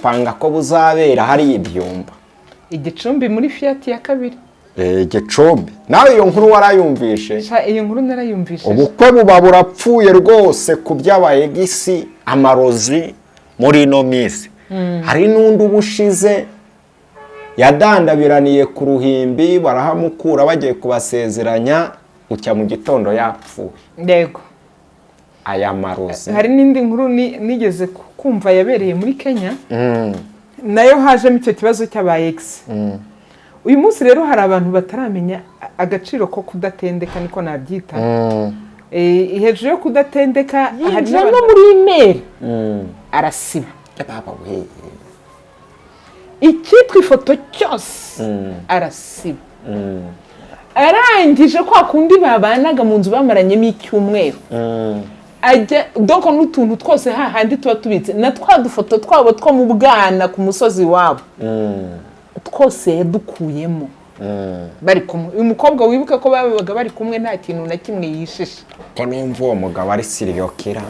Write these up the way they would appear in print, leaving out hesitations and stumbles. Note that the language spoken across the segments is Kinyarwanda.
gupanga ko buzabera hari ibyumba Igicumbi muri Fiat ya kabiri. Gicumbi nawe iyo nkuru warayumvishe? Iyo nkuru narayumvishe. Ubukwe buba burapfuye rwose ku byabaye gisi amarozi muri ino minsi. Hari n'undi ubushize yadandabiraniye ku ruhimbi barahamukura bagiye kubasezeranya ucya mu gitondo yapfuye. Yego. Aya marozi. Hari n'indi nkuru nigeze kumva yabereye muri Kenya. Nayo hajemo icyo kibazo cy'aba ex. Uyu munsi rero hari abantu bataramenya agaciro ko kudatendeka niko nabyita. Hejuru yo kudatendeka hari no muri email. Arasiba. Icyitwa ifoto cyose arasiba. Arangije kwa kundi babanaga mu nzu bamaranyemo icyumweru. Ajya donc n'utuntu twose hahandi tuba tubitse na twa dufoto twabo two mu bwana ku musozi wabo. Twose yadukuyemo. Bari kumwe. Uyu mukobwa wibuke ko babaga bari kumwe nta kintu na kimwe yishisha. Ko numva uwo mugabo ari serial killer.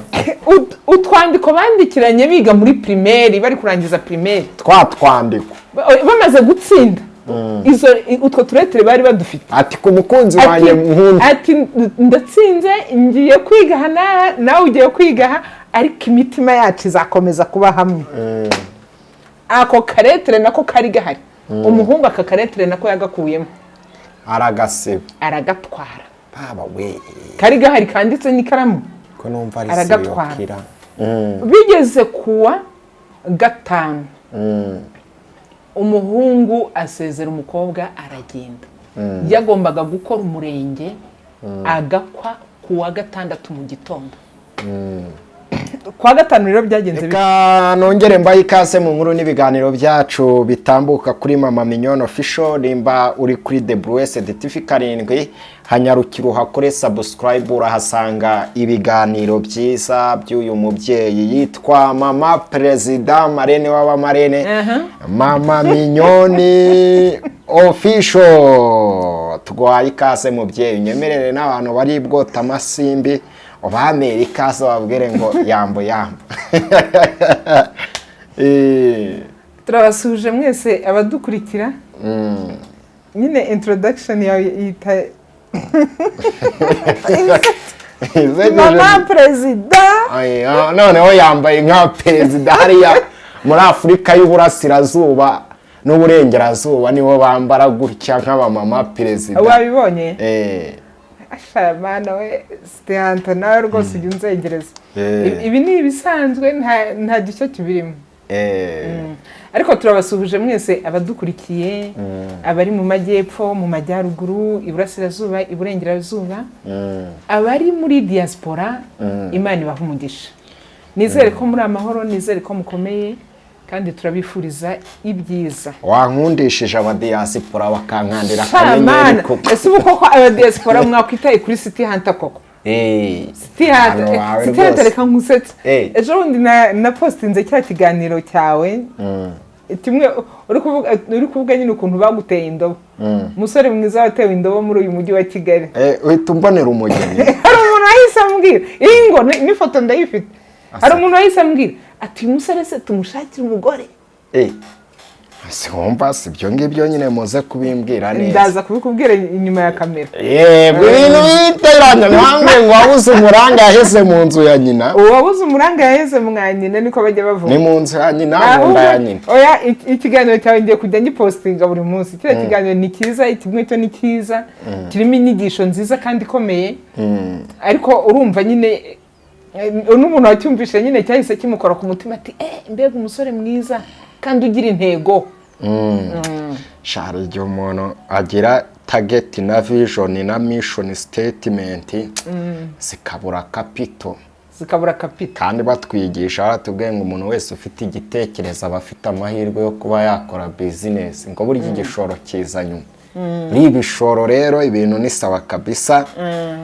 Utwandiko bandikiranye biga muri primaire bari kurangiza primaire. Twandiko. Bamaze gutsinda. Utwo turetere bari badufite. Ati ku mukunzi wanjye nkunda. Ati ndatsinze ngiye kwiga hana nawe ugiye kwiga ariko imitima yacu izakomeza kuba hamwe. Ako karetere nako kari gahari. Umuhungu aka karetere nako yagakuyemo. Aragasiba. Aragatwara. Baba we. Kari gahari kanditse n'ikaramu. Ko numva ari serial killer. Bigeze kuwa 5. Umuhungu asezera umukobwa aragenda. Yagombaga gukora umurenge agakwa kuwa 6 mu gitondo. Kwa 5 rero byagenze bika nongere mbaye ikase mu nkuru n'ibiganiro byacu bitambuka kuri Mama Mignone Official. Nimba uri kuri The Blessed TV karindwi hanyarukira hakore subscribe urahasanga ibiganiro byiza by'uyu mubyeyi yitwa Mama President Marene w'abamarene. Mama Mignone Official. Tugwaye ikase mubyeyi nyemerere n'abantu bari bwota amasimbi Amerika so babwire ngo yambo. Turabasuje mwese abadukurikira. Nyine introduction yawe yita Mama President. Noneho yambaye nka president hariya muri Afrika y'Uburasirazuba n'Uburengerazuba niho bambara gutya nk'abamama president. Wabibonye? Ashamana we Stianta nawe rwose ujunzengereza. Ibi ni ibisanzwe nta gice kibirimo. Ariko turabasuhuje mwese abadukurikiye abari mu majyepfo mu majyaruguru Iburasirazuba Iburengerazuba abari muri diaspora Imana ibaha umugisha. Nizere ko muri amahoro, nizere ko mukomeye kandi turabifuriza ibyiza. Wankundishije abadiaspora bakankandira kamenyeri koko. Ese ubukoko abadiaspora mwakwitaye kuri City Hunter koko? City Hunter reka nkusetse. Ejo bundi na postinze cya kiganiro cyawe. Kimwe uri kuvuga nyine ukuntu baguteye indobo. Musore mwiza watewe indobo muri uyu mujyi wa Kigali. Uhita umbonera umugeni. Hari umuntu ahise ambwira ingo n'ifoto ndayifite. Hari umuntu ahise ambwira ati umusore se tumushakira umugore. Wumva si byo ngibyo nyine muze kubimbwira neza. Ndaza kubikubwira inyuma ya kamera. Yego ibintu biteranya namwe ngo wabuze umuranga yaheze mu nzu ya nyina. Wabuze umuranga yaheze mu nyina niko bajya bavuga. Ni mu nzu ya nyina mu nda ya nyina. Oya ikiganiro cyawe ngiye kujya ngipostinga buri munsi. Kira kiganiro ni kiza, ikimwe cyo ni kiza. Kirimo inyigisho nziza kandi ikomeye. Ariko urumva nyine n'umuntu wacyumvishe nyine cyahise kimukora ku mutima ati mbega umusore mwiza kandi ugira intego. Shari igihe umuntu agira target na vision na mission statement zikabura capital. Kandi batwigisha batubwiye ngo umuntu wese ufite igitekerezo aba afite amahirwe yo kuba yakora business ngo burya igishoro kiza nyuma. Ibishoro rero ibintu nisaba kabisa.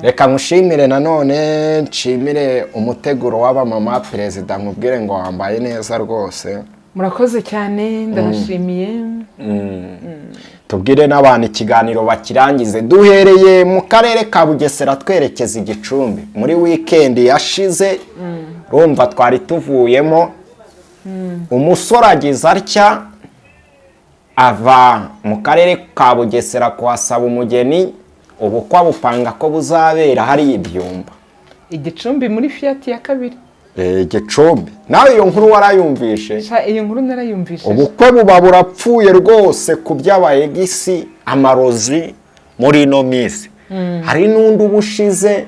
Reka nkushimire nanone nshimire umuteguro w'abamama president nkubwire ngo wambaye neza rwose. Murakoze cyane ndabashimiye. Tubwire n'abantu ikiganiro bakirangize duhereye mu karere ka Bugesera twerekeza Igicumbi muri weekend yashize. Rumva twari tuvuyemo umusore agize atya ava mu karere ka Bugesera kuhasaba umugeni, ubukwe bupanga ko buzabera hari Ibyumba Igicumbi muri Fiat ya kabiri. Igicumbi nawe iyo nkuru warayumvishe? Iyo nkuru narayumvishe. Ubukwe buba burapfuye rwose ku byabaye gisi amarozi muri ino minsi. Hari n'undi ubushize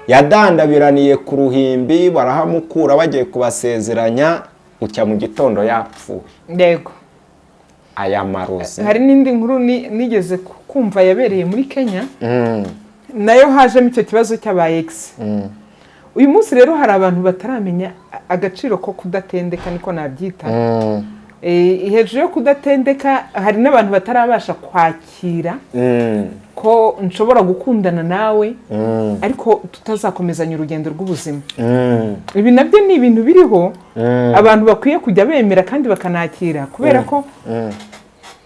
yadandabiraniye ku ruhimbi barahamukura bagiye kubasezeranya ucya mu gitondo yapfuye. Yego. Aya marozi. Hari n'indi nkuru nigeze kumva yabereye muri Kenya. Nayo hajemo icyo kibazo cy'aba ex. Uyu munsi rero hari abantu bataramenya agaciro ko kudatendeka niko nabyita. Hejuru yo kudatendeka hari n'abantu batarabasha kwakira ko nshobora gukundana nawe ariko tutazakomezanya urugendo rw'ubuzima. Ibi nabyo ni ibintu biriho abantu bakwiye kujya bemera kandi bakanakira kubera ko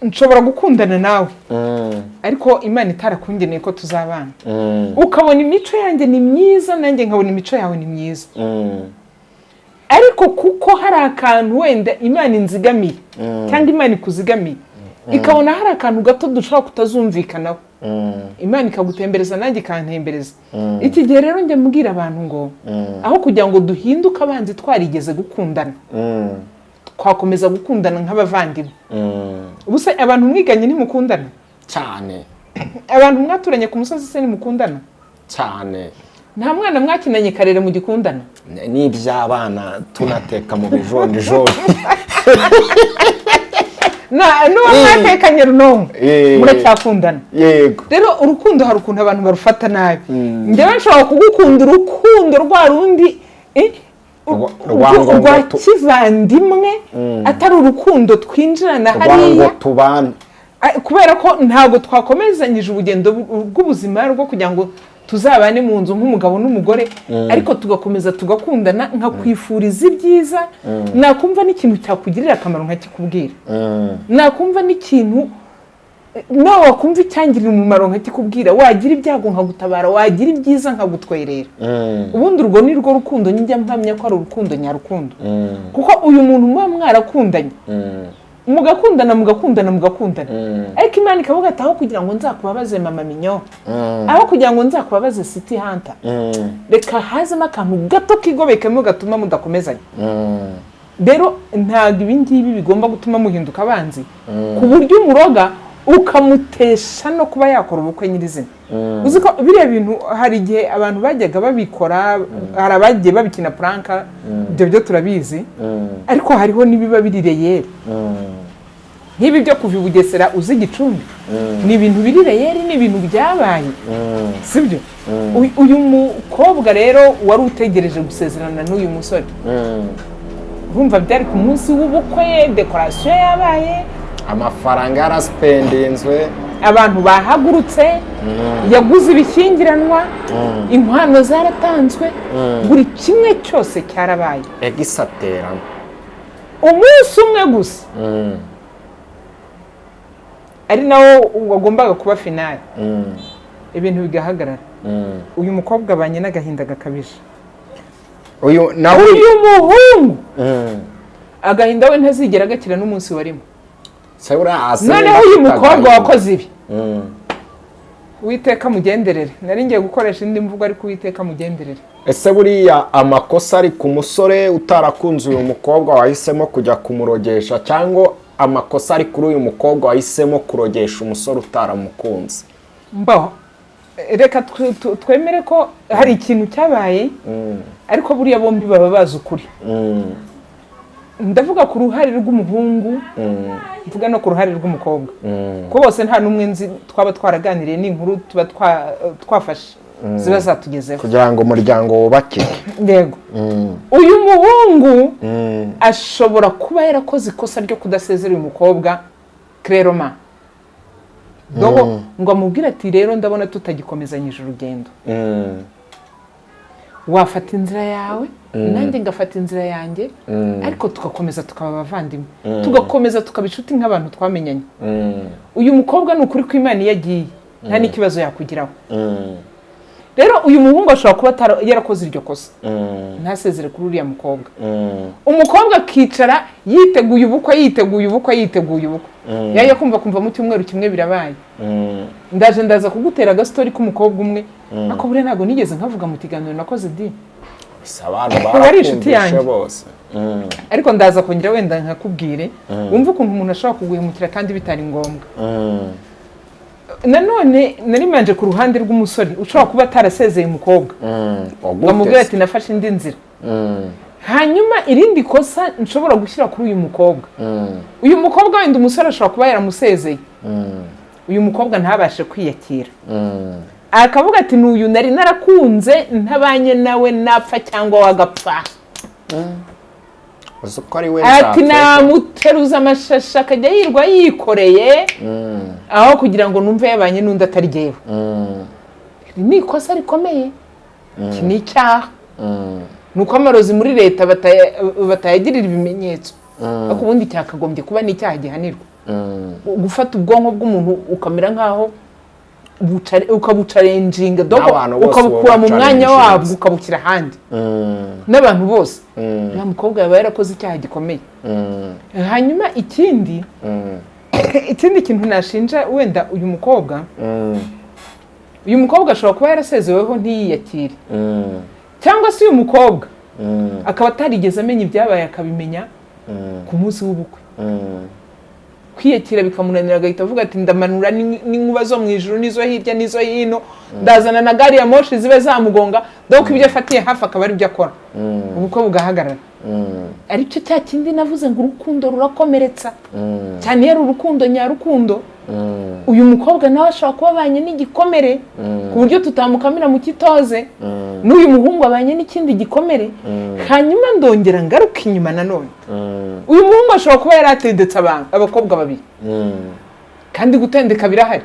nshobora gukundana nawe ariko Imana itarakungeneye ko tuzabana. Ukabona imico yanjye ni myiza nanjye nkabona imico yawe ni myiza. Ariko kuko hari akantu wenda Imana inzigamiye cyangwa Imana ikuzigamiye ikabona hari akantu gato dushobora kutazumvikanaho, Imana ikagutembereza nanjye ikantembereza. Iki gihe rero njye mbwira abantu ngo aho kugira ngo duhinduke abanzi twarigeze gukundana, twakomeza gukundana nk'abavandimwe. Ubuse abantu mwiganye ntimukundana cyane? Abantu mwaturanye ku musozi se ntimukundana cyane? Nta mwana mwakinanye karere mu gikundana? N'iby'abana tunateka mu bijonjijoni. N'uwo mwatekanye runonko muracyakundana. Yego. Rero urukundo hari ukuntu abantu barufata nabi. Njyewe nshobora kugukunda urukundo rwa rundi rwa kivandimwe atari urukundo twinjirana hariya tubane, kubera ko ntabwo twakomezanyije urugendo rw'ubuzima rwo kugira ngo tuzabane mu nzu nk'umugabo n'umugore, ariko tugakomeza tugakundana nkakwifuriza ibyiza, nakumva n'ikintu cyakugirira akamaro nkakikubwira, nakumva n'ikintu nawe wakumva icyangirira umumaro nkakikubwira, wagira ibyago nkagutabara, wagira ibyiza nkagutwerera. Ubundi urwo ni rwo rukundo njya mpamya ko ari urukundo nyarukundo, kuko uyu muntu muba mwarakundanye mugakundana ariko Imana ikavuga ati aho kugira ngo nzakubabaze mama minyo, aho kugira ngo nzakubabaze City Hunter, reka hazemo akantu gato kigobekemo gatuma mudakomezanya. Rero ntabwo ibi ngibi bigomba gutuma muhinduka abanzi ku buryo umuroga ukamutesha no kuba yakora ubukwe nyirizina. Uzi ko biriya bintu hari igihe abantu bajyaga babikora, hari abagiye babikina pranka, ibyo byo turabizi, ariko hariho n'ibiba birireyeri nk'ibi byo kuva i Bugesera uzi Gicumbi. Ni ibintu birireyeri, ni ibintu byabaye, sibyo? Uyu mukobwa rero wari utegereje gusezerana n'uyu musore, urumva byari ku munsi w'ubukwe, dekorasiyo yabaye, amafaranga yarasipendinzwe, abantu bahagurutse, yaguze ibishyingiranwa, inkwano zaratanzwe, buri kimwe cyose cyarabaye. Egisaterana umunsi umwe gusa ari nawo wagombaga kuba finale, ibintu bigahagarara. Uyu mukobwa abanye n'agahinda gakabije. Uyu muhungu agahinda we ntazigera gakira n'umunsi warimo. Noneho uyu mukobwa wakoze ibi, Uwiteka mugenderere. Nari ngiye gukoresha indi mvugo ariko Uwiteka mugenderere. Ese buriya amakosa ari ku musore utarakunze uyu mukobwa wahisemo kujya kumurogesha, cyangwa amakosa ari kuri uyu mukobwa wahisemo kurogesha umusore utaramukunze? Reka twemere ko hari ikintu cyabaye, ariko buriya bombi baba bazi ukuri. Ndavuga ku ruhare rw'umuhungu, mvuga no ku ruhare rw'umukobwa, ko bose nta n'umwe nzi twaba twaraganiriye n'inkuru tuba twafashe ziba zatugezeho kugira ngo umuryango wubakike. Yego. Uyu muhungu ashobora kuba yarakoze ikosa ryo kudasezera uyu mukobwa Cleroma, ngo amubwire ati rero ndabona tutagikomezanyije urugendo, wafata inzira yawe nanjye ngafata inzira yanjye, ariko tugakomeza tukaba abavandimwe, tugakomeza tukaba inshuti nk'abantu twamenyanye. Uyu mukobwa ni ukuri ko Imana yagiye nta n'ikibazo yakugiraho. rero uyu muhungu ashobora kuba yarakoze iryo kosa ntasezere kuri uriya mukobwa umukobwa akicara yiteguye ubukwe yajya kumva mu cyumweru kimwe birabaye ndaza kugutera agastori k'umukobwa umwe ako buriya ntabwo nigeze nkavuga mu kiganiro nakoze di wari inshuti yanjye bose ariko ndaza kongera wenda nkakubwire wumva ukuntu umuntu ashobora kuguhemukira kandi bitari ngombwa nanone nari manje ku ruhande rw'umusore ushobora kuba atarasezeye umukobwa ngamubwira ati nafashe indi nzira hanyuma irindi kosa nshobora gushyira kuri uyu mukobwa wenda umusore ashobora kuba yaramusezeye uyu mukobwa ntabashe kwiyakira akavuga ati n'uyu nari narakunze ntabanye nawe napfa cyangwa wagapfa ati namuteruza amashashi akajya yirwa yikoreye aho kugira ngo numve yabanye n'undi atari jyewe ni ikosa rikomeye iki ni icyaha nuko amarozi muri leta batayagirira ibimenyetso ariko ubundi cyakagombye kuba n'icyaha gihanirwa gufata ubwonko bw'umuntu ukamera nk'aho ukabucarenjinga ukabukura mu mwanya wabwo ukabukira ahandi n'abantu bose nta mukobwa yaba yarakoze icyaha gikomeye hanyuma ikindi kintu nashinja wenda uyu mukobwa ashobora kuba yarasezeweho ntiyiyakire cyangwa se uyu mukobwa akaba atarigeze amenya ibyabaye akabimenya ku munsi w'ubukwe kwiyakira bikamunanira agahita avuga ati ndamanura n'inkuba zo mu ijuru n'izo hirya n'izo hino ndazana na gari ya moshi zibe zamugonga dore ko ibyo afatiye hafi akaba ari byo akora ubukwe bugahagarara aricyo cya kindi navuze ngo urukundo rurakomeretsa cyane iyo ari urukundo nyarukundo uyu mukobwa nawe ashobora kuba abanye n'igikomere ku buryo tutamukamira mu kitoze n'uyu muhungu abanye n'ikindi gikomere hanyuma ndongera ngaruka inyuma nanone uyu muhungu ashobora kuba yaratendetse abakobwa babiri kandi gutendeka birahari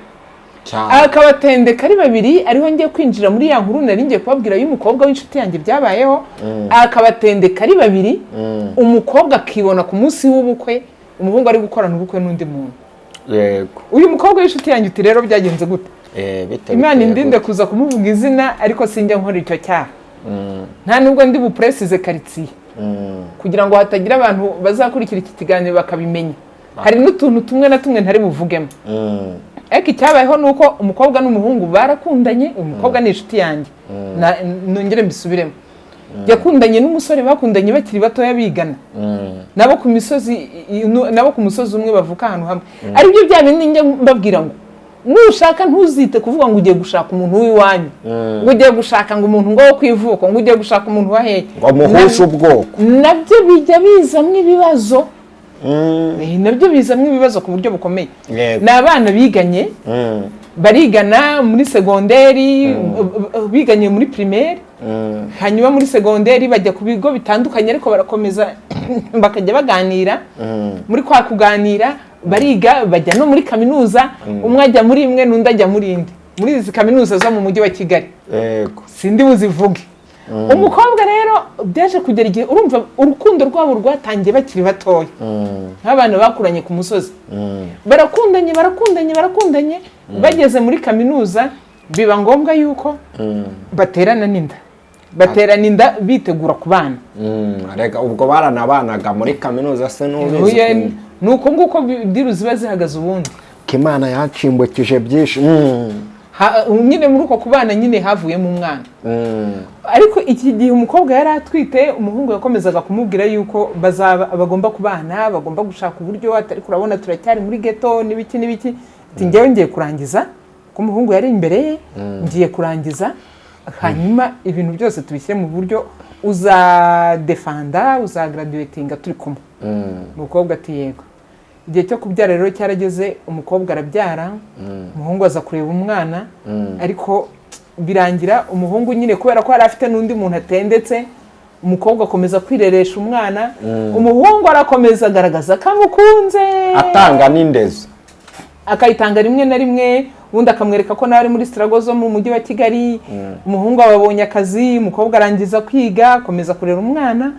akabatendeka ari babiri ariho ngiye kwinjira muri ya nkuru nari ngiye kubabwira y'umukobwa w'inshuti yanjye byabayeho akabatendeka ari babiri umukobwa akibona ku munsi w'ubukwe umuhungu ari gukorana ubukwe n'undi muntu yego uyu mukobwa w'inshuti yanjye uti rero byagenze gute Imana indinde kuza kumuvuga izina ariko sinjya nkora icyo cyaha nta nubwo ndi bupresize karitsiye kugira ngo hatagira abantu bazakurikira iki kiganiro bakabimenya hari n'utuntu tumwe na tumwe ntari buvugemo ariko icyabayeho ni uko umukobwa n'umuhungu barakundanye umukobwa ni inshuti yanjye nongere mbisubiremo yakundanye n'umusore bakundanye bakiri batoya bigana nabo ku musozi umwe bavuka ahantu hamwe aribyo bya bindi njye mbabwira ngo nushaka ntuzite kuvuga ngo ugiye gushaka umuntu w'iwanyu ngo ugiye gushaka ngo umuntu ngo wo kwivuko ngo ugiye gushaka umuntu waheye ngo muhushe ubwoko nabyo bijya bizamwo ibibazo nabyo bizamwo ibibazo ku buryo bukomeye ni abana biganye barigana muri segonderi biganye muri primaire hanyuma muri segonderi bajya ku bigo bitandukanye ariko barakomeza bakajya baganira muri kwa kuganira bariga bajya no muri kaminuza umwe ajya muri imwe n'undi ajya muri indi muri izi kaminuza zo mu mujyi wa Kigali sindi buzivuge umukobwa rero byaje kugera igihe urumva urukundo rwabo rwatangiye bakiri batoya nk'abana bakuranye ku musozi barakundanye bageze muri kaminuza biba ngombwa yuko baterana inda bitegura ku bana rega ubwo baranabanaga muri kaminuza se n'ubizi nuko nguko diru ziba zihagaze ubundi Imana yacimbukije byinshi nyine muri uko kubana nyine havuyemo umwana ariko iki gihe umukobwa yari atwite umuhungu yakomezaga kumubwira yuko bagomba kubana bagomba gushaka uburyo atari kurabona turacyari muri ghetto n'ibiki ati njyewe ngiye kurangiza ko umuhungu yari imbere ye ngiye kurangiza hanyuma ibintu byose tubishyire mu buryo uzadefanda uzagraduatinga turi kumwe umukobwa ati yego igihe cyo kubyara rero cyarageze umukobwa arabyara umuhungu aza kureba umwana ariko birangira umuhungu nyine kubera ko yari afite n'undi muntu atendetse umukobwa akomeza kwireresha umwana umuhungu arakomeza agaragaza ko amukunze atanga n'indezo akayitanga rimwe na rimwe ubundi akamwereka ko nawe ari muri struggle zo mu mujyi wa Kigali. Umuhungu ababonye akazi, umukobwa arangiza kwiga, akomeza kurera umwana,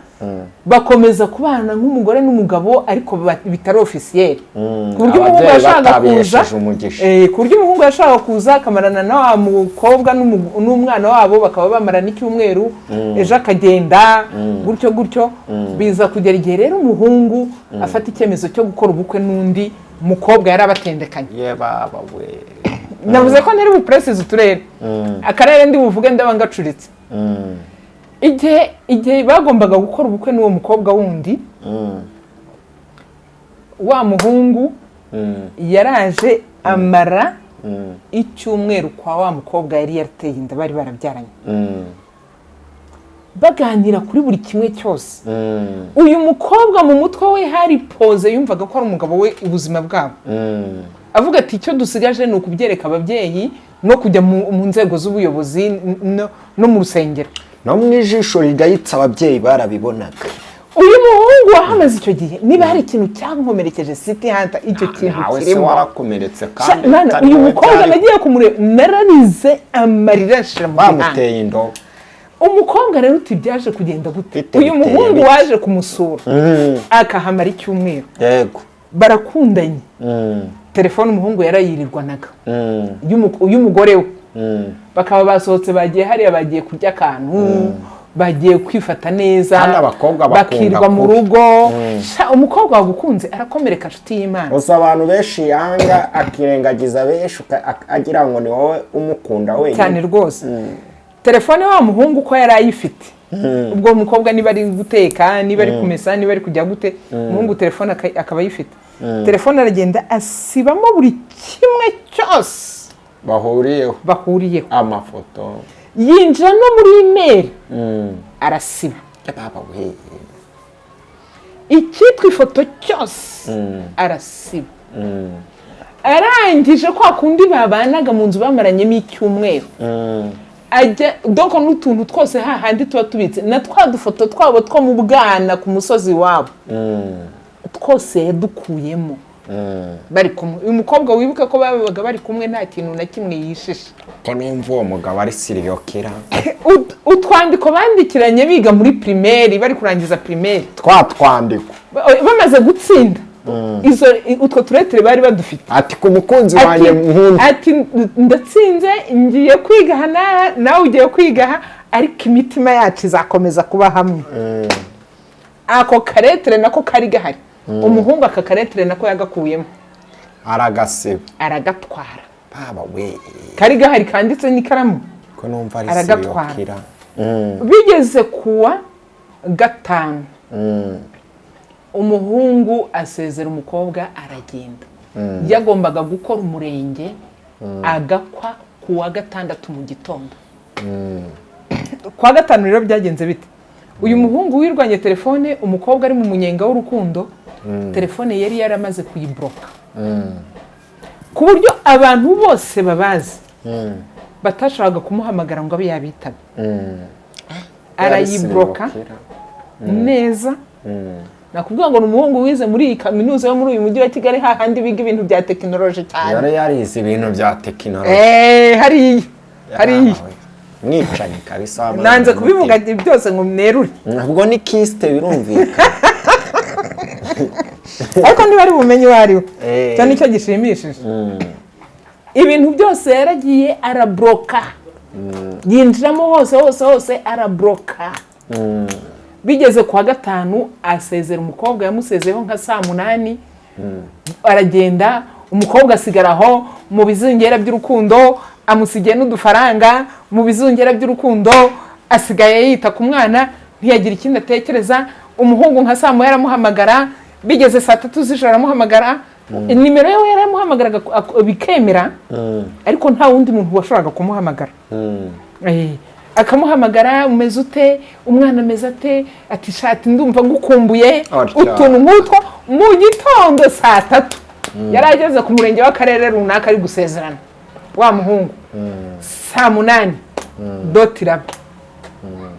bakomeza kubana nk'umugore n'umugabo ariko bitari officiel. Ku buryo umuhungu yashaka kuza, ku buryo umuhungu yashaka kuza akamarana na wa mukobwa n'umwana wabo, bakaba bamarana icyumweru, ejo akagenda gutyo biza kugera igihe rero umuhungu afata icyemezo cyo gukora ubukwe n'undi mukobwa yari abatendekanye. Baba we, navuze ko ntari bupresize uturere, akarere ndi buvuge ndaba ngacuritse. Igihe bagombaga gukora ubukwe n'uwo mukobwa wundi, wa muhungu yaraje amara icyumweru kwa wa mukobwa yari yarateye inda, bari barabyaranye, baganira kuri buri kimwe cyose. Uyu mukobwa mu mutwe we hari pose yumvaga ko ari umugabo we ubuzima bwabo, avuga ati icyo dusigaje ni ukubyereka ababyeyi no kujya mu nzego z'ubuyobozi no mu rusengero. No mu ijisho rigayitse ababyeyi barabibonaga. Uyu muhungu wahamaze icyo gihe, niba hari ikintu cyankomerekeje City Hunter, icyo kintu kirimo. Warakomeretse kandi uyu mukobwa nagiye kumureba nararize amarira ashiramo, bamuteye indobo. Umukobwa rero uti byaje kugenda gute? Uyu muhungu waje kumusura akahamara icyumweru, yego barakundanye. Telefone umuhungu yarayirirwanaga y'umugore we, bakaba basohotse bagiye hariya, bagiye kurya akantu, bagiye kwifata neza, bakirwa mu rugo. Umukobwa wagukunze arakomereka nshuti y'Imana. Gusa abantu benshi yanga akirengagiza benshi agira ngo ni wowe umukunda wenyine cyane rwose. Telefone wa muhungu ko yari ayifite, ubwo umukobwa niba ari guteka, niba ari kumesa, niba ari kujya gute, umuhungu telefone akaba ayifite. Telefone aragenda asibamo buri kimwe cyose bahuriyeho, amafoto, yinjira no muri email arasiba. Icyitwa ifoto cyose arasiba. Arangije kwa kundi babanaga mu nzu bamaranyemo icyumweru, ajya doko n'utuntu twose hahandi tuba tubitse na twa dufoto twabo two mu bwana ku musozi wabo, twose yadukuyemo. Bari kumwe. Uyu mukobwa wibuke ko babaga bari kumwe nta kintu na kimwe yishisha. Ko numva uwo mugabo ari serial killer. Utwandiko bandikiranye biga muri primaire, bari kurangiza primaire. Twandiko bamaze gutsinda. Utwo turetere bari badufite. Ati ku mukunzi wanjye nkunda, ati ndatsinze, ngiye kwiga hana, nawe ugiye kwiga, ariko imitima yacu izakomeza kuba hamwe. Ako karetere nako kari gahari. Umuhungu aka karetere nako yagakuyemo, aragasiba, aragatwara. Baba we, kari gahari kanditse n'ikaramu, ko numva ari aragatwara. Bigeze kuwa gatanu, umuhungu asezera umukobwa aragenda. Yagombaga gukora umurenge, agakwa kuwa gatandatu mu gitondo. Kuwa gatanu rero byagenze bite? Uyu muhungu wirwanye telefone, umukobwa ari mu munyenga w'urukundo, telefone yari yaramaze kuyibloka, ku buryo abantu bose babazi batashakaga kumuhamagara ngo abe yabitaba. Arayibloka neza. Nakubwira ngo n'umuhungu wize muri kaminuza yo muri uyu mujyi wa Kigali, hahandi biga ibintu bya technology cyane. Yari yarize ibintu bya technology. Hari mwicanye kabisa. Nanze kubivuga byose ngo mnerure. Ubwo ni kiste birumvika. Ariko niba ari bumenyi wariwe. Cyane icyo gishimishije. Ibintu byose yaragiye arabloka. Yinjiramo hose arabloka. Bigeze kwa gatanu asezera umukobwa, yamusezeho nka saa 8. Aragenda, umukobwa asigaraho mu bizungera by'urukundo, amusigiye n'udufaranga mu bizungera by'urukundo, asigaye yita ku mwana, ntiyagira ikindi atekereza. Umuhungu nka saa 9 yaramuhamagara, bigeze saa 3 z'ijoro aramuhamagara, nimero ye yaramuhamagaraga bikemera, ariko nta wundi muntu washoboraga kumuhamagara. Akamuhamagara, umeze ute, umwana ameze ate, ati shati ndumva ngukumbuye, utuntu nk'utwo. Mu gitondo saa 3 yarageze ku murenge w'akarere runaka ari gusezerana wa muhungu. Saa 8 dotiraba.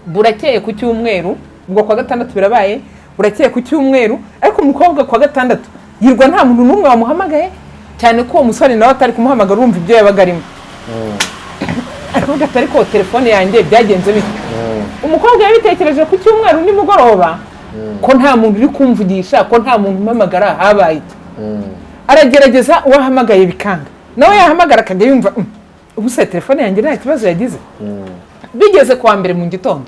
Burakeye ku cyumweru, ubwo kwa gatandatu birabaye, burakeye ku cyumweru, ariko umukobwa kwa gatandatu yirwa nta muntu n'umwe wamuhamagaye, cyane ko uwo musore nawe atari kumuhamagara urumva ibyo yabaga arimo aravuga ati ariko telefone yanjye byagenze bite umukobwa yabitekereje ku cyumweru nimugoroba ko nta muntu uri kumvugisha ko nta muntu umpamagara habaye iki aragerageza uwahamagaye bikanga nawe yahamagara akajya yumva ubuse telefone yanjye nta kibazo yagize bigeze kuwa mbere mu gitondo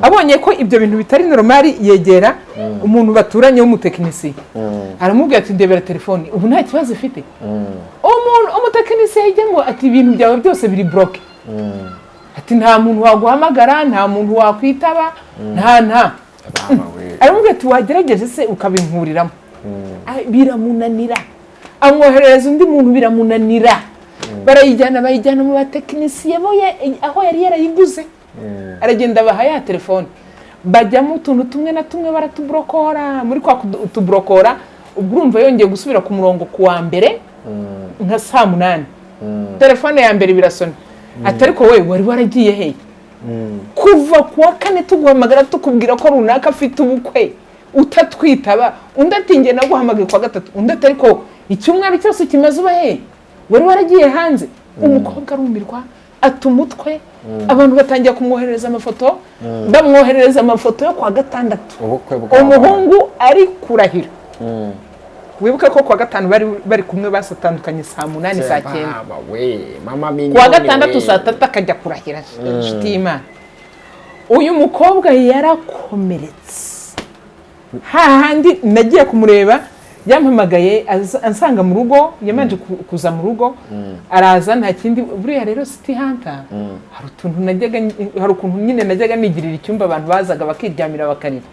abonye ko ibyo bintu bitari normali yegera umuntu baturanye w'umutekinisiye aramubwira ati ndebera telefone ubu nta kibazo ifite umutekinisiye yajyamo ati ibintu byawe byose biri bloke ati nta muntu waguhamagara nta muntu wakwitaba nta aramubwira ati wagerageje se ukabinkuriramo biramunanira amwoherereza undi muntu biramunanira bayijyana mu batekinisiye aho yari yarayiguze aragenda baha ya telefone bajyamo utuntu tumwe na tumwe baratuburokora muri kwa kutuburokora ubwo urumva yongeye gusubira ku murongo ku wa mbere nka saa 8 telefone ya mbere birasona ati ariko we wari waragiye he kuva ku wa 4 tuguhamagara tukubwira ko runaka afite ubukwe utatwitaba undi ati nge naguhamagaye ku wa 3 undi ati ariko icyumweru cyose kimaze uba he wari waragiye hanze umukobwa arumirwa atumutwe abantu batangiye kumwoherereza amafoto bamwoherereza amafoto yo kwa 6 umuhungu ari kurahira wibuke ko kwa 5 bari kumwe basatandukanye saa 8 saa 9 kwa 6 saa 3 akajya kurahira inshuti y'Imana uyu mukobwa yarakomeretse hahandi nagiye kumureba yampamagaye ansanga mu rugo yamanje kuza mu rugo araza nta kindi buriya rero City Hunter hari ukuntu nyine najyaga nigirira icyumba abantu bazaga bakiryamira bakarira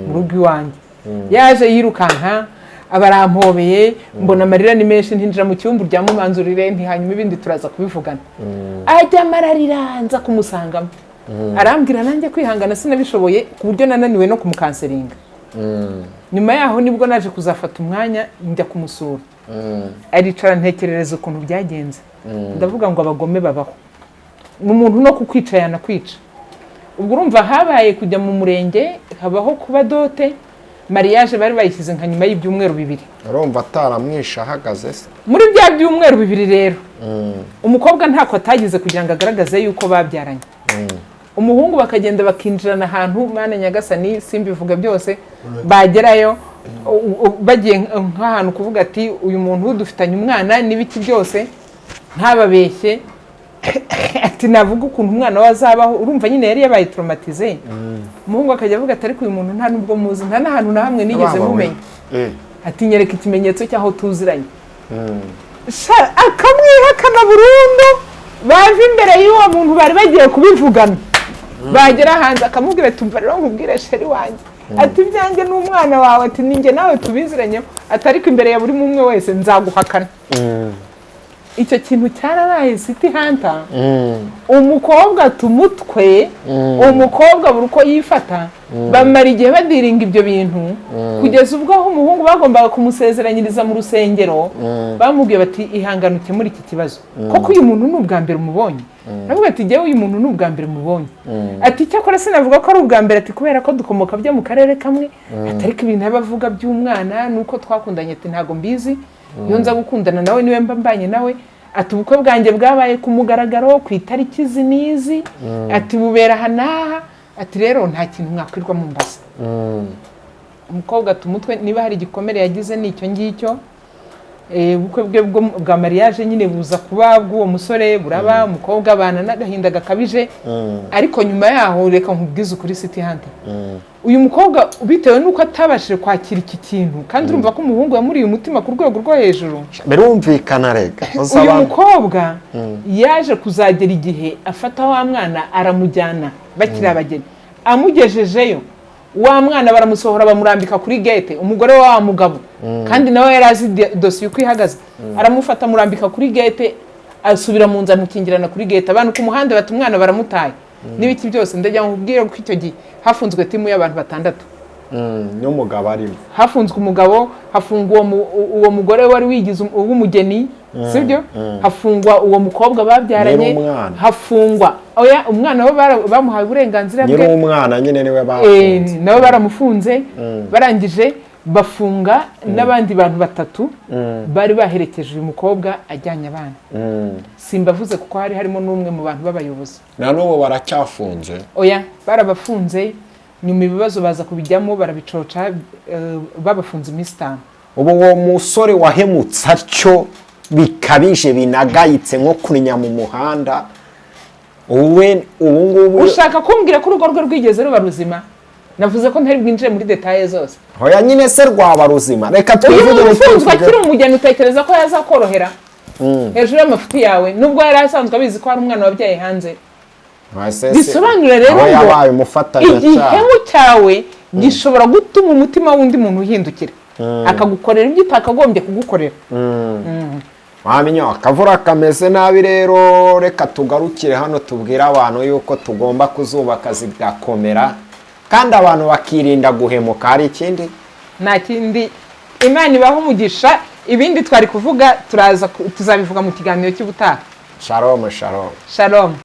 mu rugo iwanjye yaje yirukanka abarampobeye mbona amarira ni menshi ntinjira mu cyumba uryamumanzurire hanyuma ibindi turaza kubivugana ajya mararira nza kumusangamo arambwira nanjye kwihangana sinabishoboye ku buryo nananiwe no kumukanseringa nyuma yaho nibwo naje kuzafata umwanya njya kumusura aricara ntekerereza ukuntu byagenze ndavuga ngo abagome babaho n'umuntu no kukwicayana kwica ubwo urumva habaye kujya mu murenge habaho kuba dote mariage bari bayishyize nka nyuma y'ibyumweru 2 urumva ataramwisha ahagaze se muri bya byumweru 2 rero umukobwa ntako atagize kugira ngo agaragaze yuko babyaranye umuhungu bakagenda bakinjirana ahantu Mana Nyagasani simbivuga byose bagerayo bagiye nk'ahantu kuvuga ati uyu muntu dufitanye umwana n'ibiki byose ntababeshye ati navuga ukuntu umwana wazabaho urumva nyine yari yabaye traumatize umuhungu akajya avuga ati ariko uyu muntu nta nubwo muzi nta nahantu na hamwe nigeze mumenya ati nyereka ikimenyetso cyaho tuziranye akamwihakana burundu baje imbere y'uwo muntu bari bagiye kubivugana bagera hanze akamubwira tumva rero nkubwire sheri wanjye ati byanjye n'umwana wawe ati ninjye nawe tubiziranye atariko imbere ya buri mumwe wese nzaguhakana icyo kintu cyarabaye City Hunter umukobwa tumutwe umukobwa buruko yifata bamara igihe badiringa ibyo bintu kugeza ubwo aho umuhungu bagombaga kumusezeranyiriza mu rusengero bamubwiye bati ihanganuke muri iki kibazo koko uyu muntu n'ubwa mbere umubonye navuga ati jewe uyu muntu n'ubwa mbere mubonye ati cyakora sinavuga ko ari ubwa mbere ati kubera ko dukomoka byo mu karere kamwe atariko ibintu abavuga by'umwana nuko twakundanye ati ntago mbizi iyo nza gukundana nawe niwe mbambanye nawe ati ubukwe bwanjye bwabaye ku mugaragaro ku itariki zinizi ati bubera hanaha ati rero nta kintu mwakwirwa mu mbaza umukobwa tumutwe niba hari igikomere yagize nicyo ngicyo ubukwe bwe bwa mariage nyine buza kuba bw'uwo musore buraba umukobwa abana n'agahinda gakabije ariko nyuma yaho reka nkubwize ukuri City Hunter uyu mukobwa bitewe nuko atabashije kwakira iki kintu kandi urumva ko umuhungu yamuriye umutima ku rwego rwo hejuru birumvikana rega uyu mukobwa yaje kuzagera igihe afata wa mwana aramujyana bakiri abageni amugejejeyo wa mwana baramusohora bamurambika kuri gate umugore wa mugabo kandi nawe yarazi dosiye uko ihagaze aramufata murambika kuri gate asubira mu nzira mukingirana kuri gate abantu ku muhanda bati umwana baramutaye n'ibiki byose ndajya nkubwire ko icyo gihe hafunzwe timu y'abantu 6 n'umugabo arimo hafunzwe umugabo hafungwa uwo mugore wari wigize w'umugeni sibyo hafungwa uwo mukobwa babyaranye hafungwa oya umwana we bamuhaye uburenganzira bwe umwana nyine niwe nawe baramufunze barangije bafunga n'abandi bantu batatu bari baherekeje uyu mukobwa ajyanye abana. Simbavuze kuko hari harimo n'umwe mu bantu b'abayobozi. Na n'ubu baracyafunze? Oya, barabafunze, nyuma ibibazo baza kubijyamo barabicoca, babafunze iminsi 5. Ubu uwo musore wahemutse atyo bikabije binagayitse nko kurinya mu muhanda, ubu ngubu ushaka kumbwira ko urugo rwe rwigeze ruba ruzima? Navuze ko ntari bwinjire muri detaye zose. Hoya nyine se rwaba ruzima. Reka tuvuge ufunzwe akiri umugeni, utekereza ko yazakorohera hejuru y'amafuti yawe nubwo yari asanzwe abizi ko hari umwana wabyaye hanze? Bisobanura rero ngo igihemu cyawe gishobora gutuma umutima w'undi muntu uhindukira akagukorera ibyo utakagombye kugukorera. Wamenye akavura kameze nabi rero, reka tugarukire hano tubwire abantu yuko tugomba kuzubaka zigakomera kandi abantu bakirinda guhemuka. Hari ikindi? Nta kindi. Imana ibaho umugisha, ibindi twari kuvuga tuzabivuga mu kiganiro cy'ubutaha. Shalom, shalom. Shalom.